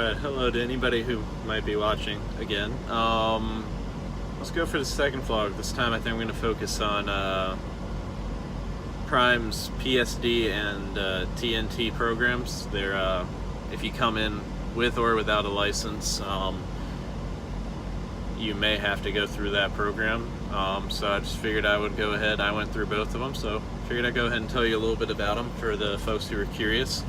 Alright, hello to anybody who might be watching again. Let's go for the second vlog. This time I think I'm going to focus on Prime's PSD and TNT programs. They're, if you come in with or without a license, you may have to go through that program. So I just figured I would go ahead. I went through both of them, so figured I'd go ahead and tell you a little bit about them for the folks who are curious.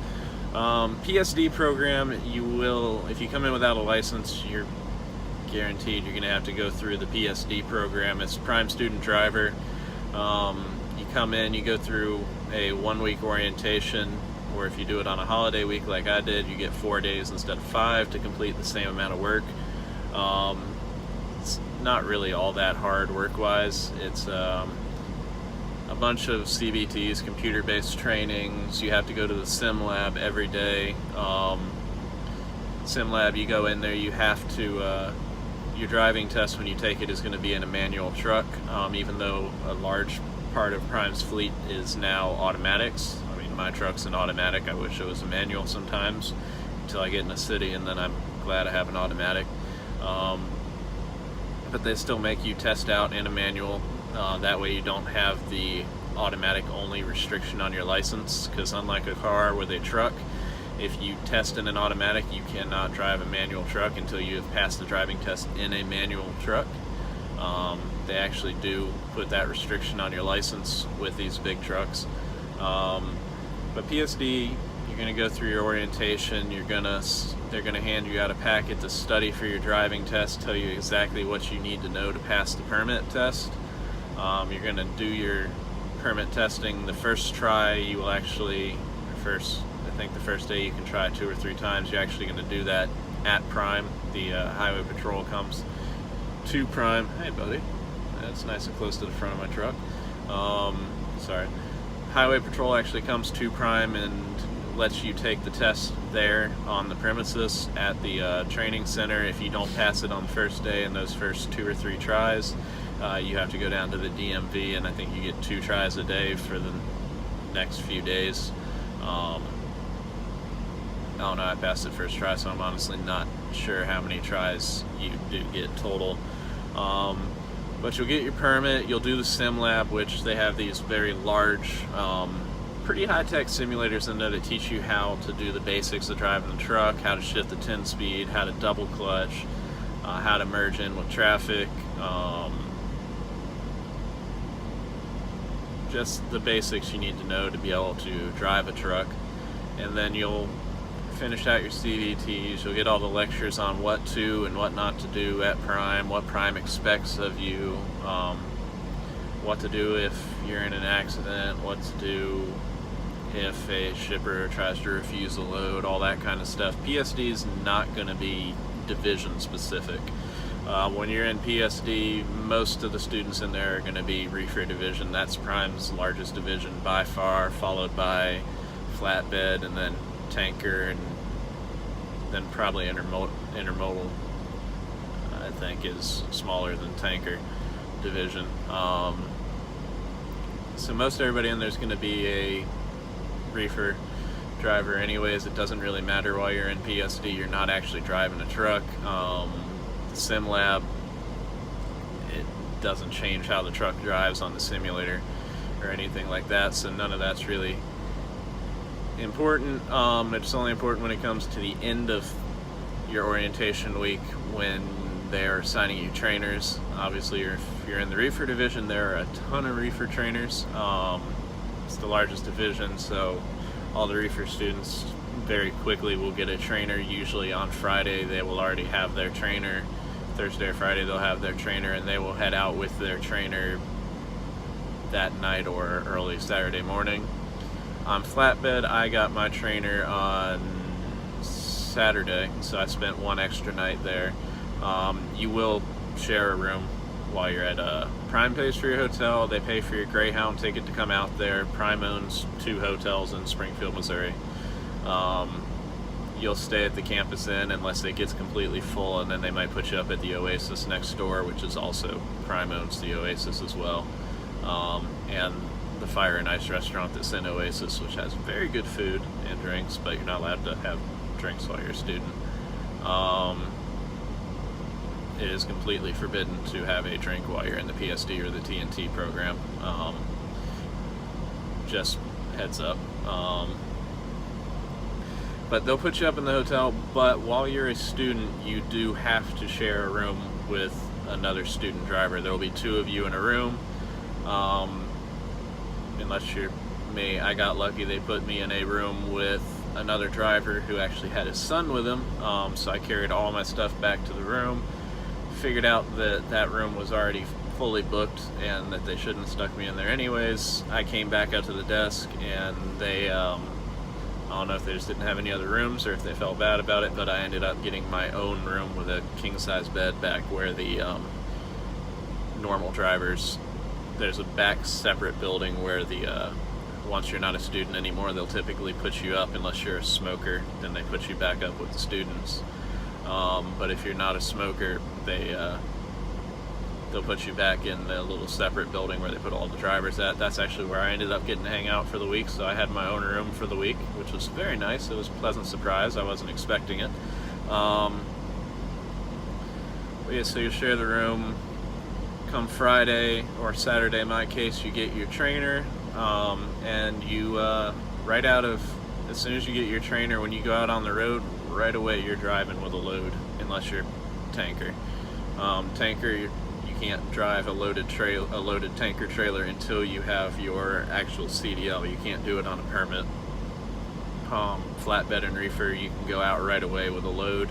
PSD program, you will, if you come in without a license, you're guaranteed you're going to have to go through the PSD program. It's Prime Student Driver. You come in, you go through a 1-week orientation, or if you do it on a holiday week like I did, you get 4 days instead of 5 to complete the same amount of work. It's not really all that hard work-wise. It's a bunch of CBTs, computer-based trainings. You have to go to the sim lab every day. Sim lab, you go in there, you have to, your driving test when you take it is going to be in a manual truck, even though a large part of Prime's fleet is now automatics. I mean, my truck's an automatic. I wish it was a manual sometimes until I get in a city, and then I'm glad I have an automatic. But they still make you test out in a manual. That way you don't have the automatic only restriction on your license, because unlike a car with a truck, if you test in an automatic, you cannot drive a manual truck until you have passed the driving test in a manual truck. They actually do put that restriction on your license with these big trucks. But PSD, you're going to go through your orientation. They're going to hand you out a packet to study for your driving test, tell you exactly what you need to know to pass the permit test. You're going to do your permit testing the first try. You will actually, I think the first day you can try 2 or 3 times. You're actually going to do that at Prime. The Highway Patrol comes to Prime. Hey buddy, that's nice and close to the front of my truck. Sorry. Highway Patrol actually comes to Prime and lets you take the test there on the premises at the training center. If you don't pass it on the first day in those first 2 or 3 tries, you have to go down to the DMV, and I think you get 2 tries a day for the next few days. I don't know, I passed it first try, so I'm honestly not sure how many tries you do get total. But you'll get your permit, you'll do the sim lab, which they have these very large, pretty high-tech simulators in there that teach you how to do the basics of driving the truck, how to shift the 10-speed, how to double clutch, how to merge in with traffic, just the basics you need to know to be able to drive a truck. And then you'll finish out your CVTs, you'll get all the lectures on what to and what not to do at Prime, what Prime expects of you, what to do if you're in an accident, what to do if a shipper tries to refuse a load, all that kind of stuff. PSD is not going to be division specific. When you're in PSD, most of the students in there are going to be reefer division. That's Prime's largest division by far, followed by flatbed, and then tanker, and then probably intermodal, I think, is smaller than tanker division. So most everybody in there is going to be a reefer driver anyways. It doesn't really matter while you're in PSD. You're not actually driving a truck. The sim lab, it doesn't change how the truck drives on the simulator or anything like that, so none of that's really important. It's only important when it comes to the end of your orientation week, when they're assigning you trainers. Obviously, if you're in the reefer division, there are a ton of reefer trainers. It's the largest division, so all the reefer students very quickly will get a trainer. Usually on Friday they will already have their trainer. Thursday or Friday they'll have their trainer, and they will head out with their trainer that night or early Saturday morning. On flatbed, I got my trainer on Saturday, so I spent 1 extra night there. You will share a room while you're at Prime pays for your hotel. They pay for your Greyhound ticket to come out there. Prime owns 2 hotels in Springfield, Missouri. You'll stay at the Campus Inn unless it gets completely full, and then they might put you up at the Oasis next door, which is also Prime owns the Oasis as well. And the Fire and Ice restaurant that's in Oasis, which has very good food and drinks, but you're not allowed to have drinks while you're a student. It is completely forbidden to have a drink while you're in the PSD or the TNT program. Just heads up. But they'll put you up in the hotel, but while you're a student, you do have to share a room with another student driver. There will be 2 of you in a room, unless you're me. I got lucky, they put me in a room with another driver who actually had his son with him, so I carried all my stuff back to the room, figured out that that room was already fully booked and that they shouldn't have stuck me in there anyways. I came back up to the desk and they, I don't know if they just didn't have any other rooms or if they felt bad about it, but I ended up getting my own room with a king-size bed back where the normal drivers, there's a back separate building where the once you're not a student anymore, they'll typically put you up. Unless you're a smoker, then they put you back up with the students. But if you're not a smoker, they'll put you back in a little separate building where they put all the drivers at. That's actually where I ended up getting to hang out for the week, so I had my own room for the week, which was very nice. It was a pleasant surprise. I wasn't expecting it. But yeah, so you share the room. Come Friday or Saturday, in my case, you get your trainer, and you, right out of, as soon as you get your trainer, when you go out on the road, right away you're driving with a load, unless you're tanker. Tanker, you can't drive a loaded tanker trailer until you have your actual CDL. You can't do it on a permit. Flatbed and reefer, you can go out right away with a load,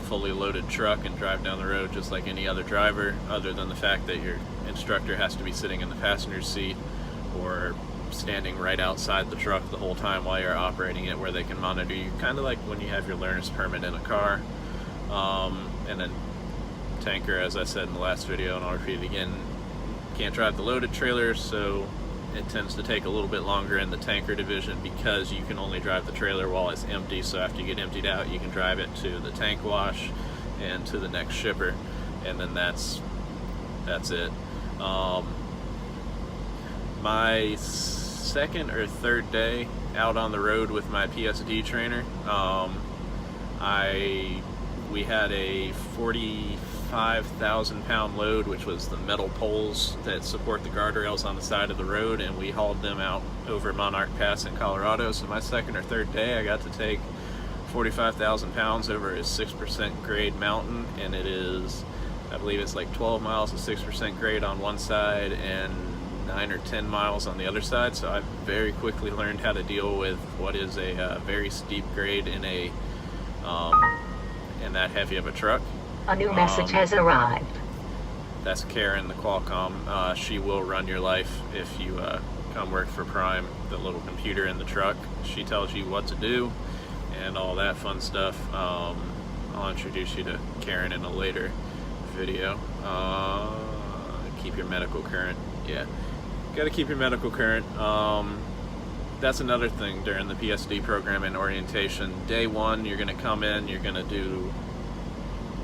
fully loaded truck, and drive down the road just like any other driver, other than the fact that your instructor has to be sitting in the passenger seat or standing right outside the truck the whole time while you're operating it, where they can monitor you, kind of like when you have your learner's permit in a car. And then tanker, as I said in the last video, and I'll repeat it again, can't drive the loaded trailer, so it tends to take a little bit longer in the tanker division because you can only drive the trailer while it's empty. So after you get emptied out, you can drive it to the tank wash and to the next shipper, and then that's it. My second or third day out on the road with my PSD trainer, we had a 45,000 pound load, which was the metal poles that support the guardrails on the side of the road, and we hauled them out over Monarch Pass in Colorado. So my second or third day, I got to take 45,000 pounds over a 6% grade mountain, and it is, I believe it's like 12 miles of 6% grade on one side and 9 or 10 miles on the other side. So I very quickly learned how to deal with what is a very steep grade in a in that heavy of a truck. A new message has arrived. That's Karen, the Qualcomm. She will run your life if you come work for Prime. The little computer in the truck, she tells you what to do and all that fun stuff. I'll introduce you to Karen in a later video. Keep your medical current. Yeah, gotta keep your medical current. That's another thing during the PSD program and orientation. Day one, you're gonna come in, you're gonna do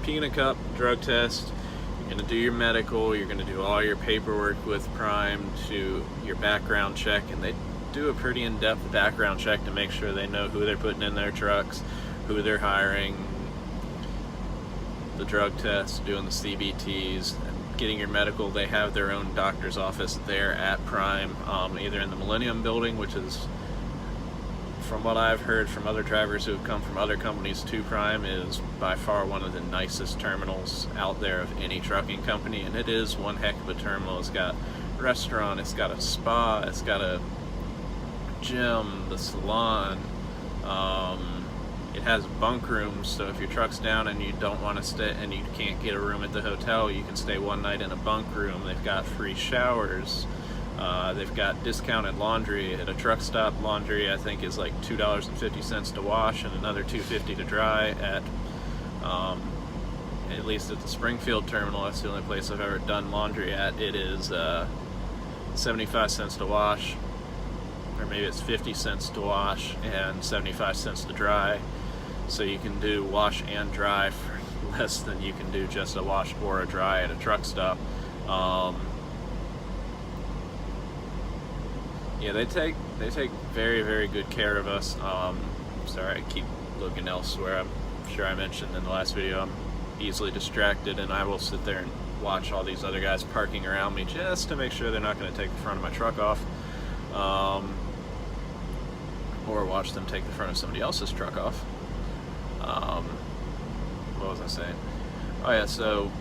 pee in a cup, drug test, you're gonna do your medical, you're gonna do all your paperwork with Prime, to your background check, and they do a pretty in-depth background check to make sure they know who they're putting in their trucks, who they're hiring, the drug test, doing the CBTs, getting your medical. They have their own doctor's office there at Prime, either in the Millennium building, which is, from what I've heard from other drivers who have come from other companies to Prime, is by far one of the nicest terminals out there of any trucking company, and it is one heck of a terminal. It's got a restaurant, it's got a spa, it's got a gym, the salon, it has bunk rooms, so if your truck's down and you don't want to stay and you can't get a room at the hotel, you can stay one night in a bunk room. They've got free showers. They've got discounted laundry. At a truck stop, laundry I think is like $2.50 to wash and another $2.50 to dry. At least at the Springfield terminal, that's the only place I've ever done laundry at, it is 75 cents to wash, or maybe it's 50 cents to wash and 75 cents to dry. So you can do wash and dry for less than you can do just a wash or a dry at a truck stop. Yeah, they take very, very good care of us. Sorry, I keep looking elsewhere. I'm sure I mentioned in the last video, I'm easily distracted, and I will sit there and watch all these other guys parking around me just to make sure they're not going to take the front of my truck off, or watch them take the front of somebody else's truck off. What was I saying? Oh yeah, so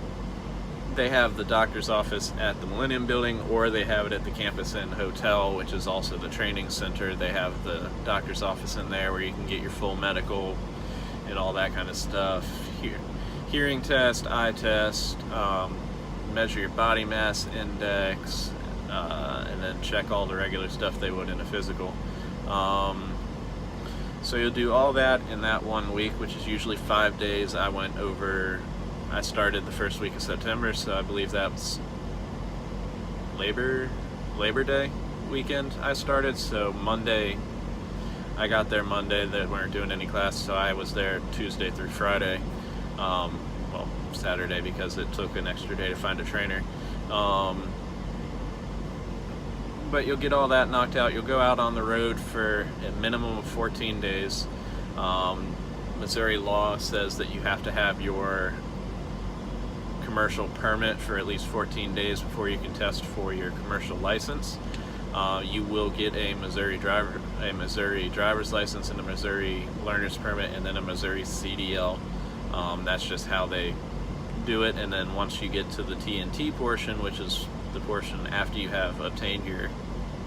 they have the doctor's office at the Millennium Building, or they have it at the Campus Inn Hotel, which is also the training center. They have the doctor's office in there where you can get your full medical and all that kind of stuff. Hearing test, eye test, measure your body mass index, and then check all the regular stuff they would in a physical. So you'll do all that in that 1 week, which is usually 5 days. I started the first week of September, so I believe that was Labor Day weekend I started. So Monday, I got there Monday. They weren't doing any class, so I was there Tuesday through Friday. Well, Saturday, because it took an extra day to find a trainer. But you'll get all that knocked out. You'll go out on the road for a minimum of 14 days. Missouri law says that you have to have your commercial permit for at least 14 days before you can test for your commercial license. You will get a Missouri driver's license and a Missouri learner's permit, and then a Missouri CDL. That's just how they do it. And then once you get to the T&T portion, which is the portion after you have obtained your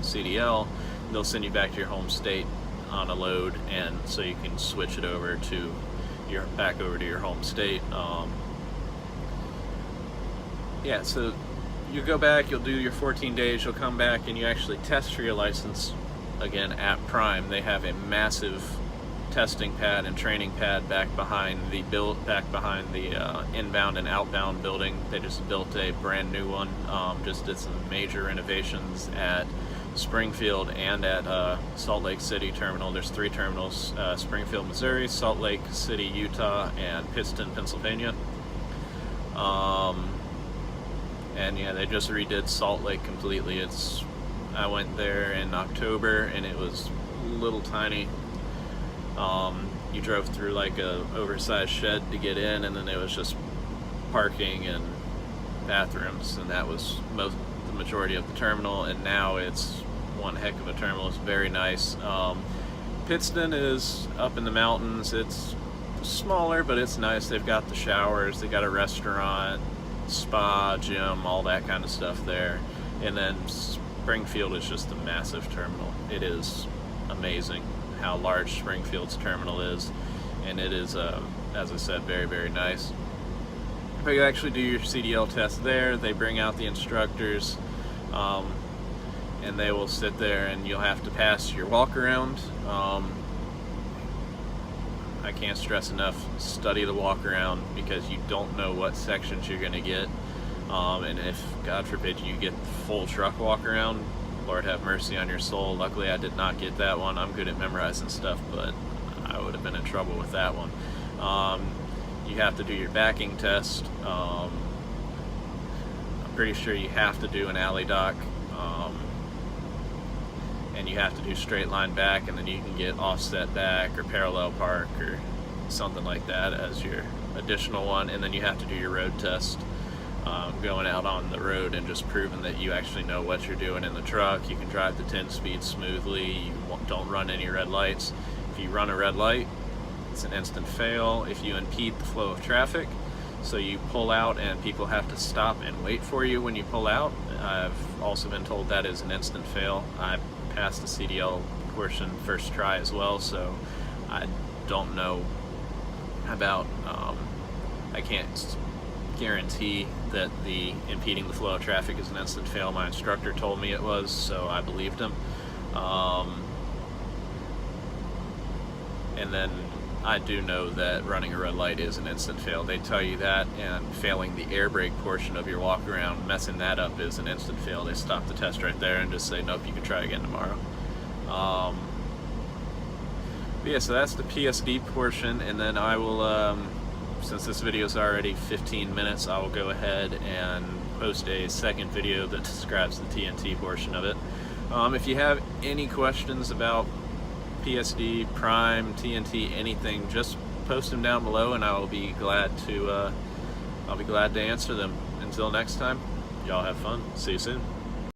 CDL, they'll send you back to your home state on a load, and so you can switch it over to back over to your home state. Yeah, so you go back, you'll do your 14 days, you'll come back, and you actually test for your license again at Prime. They have a massive testing pad and training pad back behind the inbound and outbound building. They just built a brand new one. Just did some major renovations at Springfield and at Salt Lake City terminal. There's 3 terminals: Springfield, Missouri, Salt Lake City, Utah, and Pittston, Pennsylvania. And yeah, they just redid Salt Lake completely. I went there in October, and it was little tiny. You drove through like a oversized shed to get in, and then it was just parking and bathrooms, and that was the majority of the terminal. And now it's one heck of a terminal. It's very nice. Pittston is up in the mountains. It's smaller, but it's nice. They've got the showers, they got a restaurant, spa, gym, all that kind of stuff there. And then Springfield is just a massive terminal. It is amazing how large Springfield's terminal is, and it is, as I said, very, very nice. But you actually do your CDL test there. They bring out the instructors, and they will sit there, and you'll have to pass your walk around. I can't stress enough, study the walk around, because you don't know what sections you're going to get. And if, God forbid, you get the full truck walk around, Lord have mercy on your soul. Luckily I did not get that one. I'm good at memorizing stuff, but I would have been in trouble with that one. You have to do your backing test. I'm pretty sure you have to do an alley dock, and you have to do straight line back, and then you can get offset back or parallel park or something like that as your additional one. And then you have to do your road test, going out on the road and just proving that you actually know what you're doing in the truck. You can drive the 10 speed smoothly. You don't run any red lights. If you run a red light, it's an instant fail. If you impede the flow of traffic, so you pull out and people have to stop and wait for you when you pull out, I've also been told that is an instant fail. I passed the CDL portion first try as well, so I don't know about, I can't guarantee that the impeding the flow of traffic is an instant fail. My instructor told me it was, so I believed him. And then I do know that running a red light is an instant fail. They tell you that, and failing the air brake portion of your walk around, messing that up, is an instant fail. They stop the test right there and just say, nope, you can try again tomorrow. But yeah, so that's the PSD portion, and then I will, since this video is already 15 minutes, I will go ahead and post a second video that describes the TNT portion of it. If you have any questions about PSD, Prime, TNT, anything, just post them down below, and I will be glad to answer them. Until next time, y'all have fun. See you soon.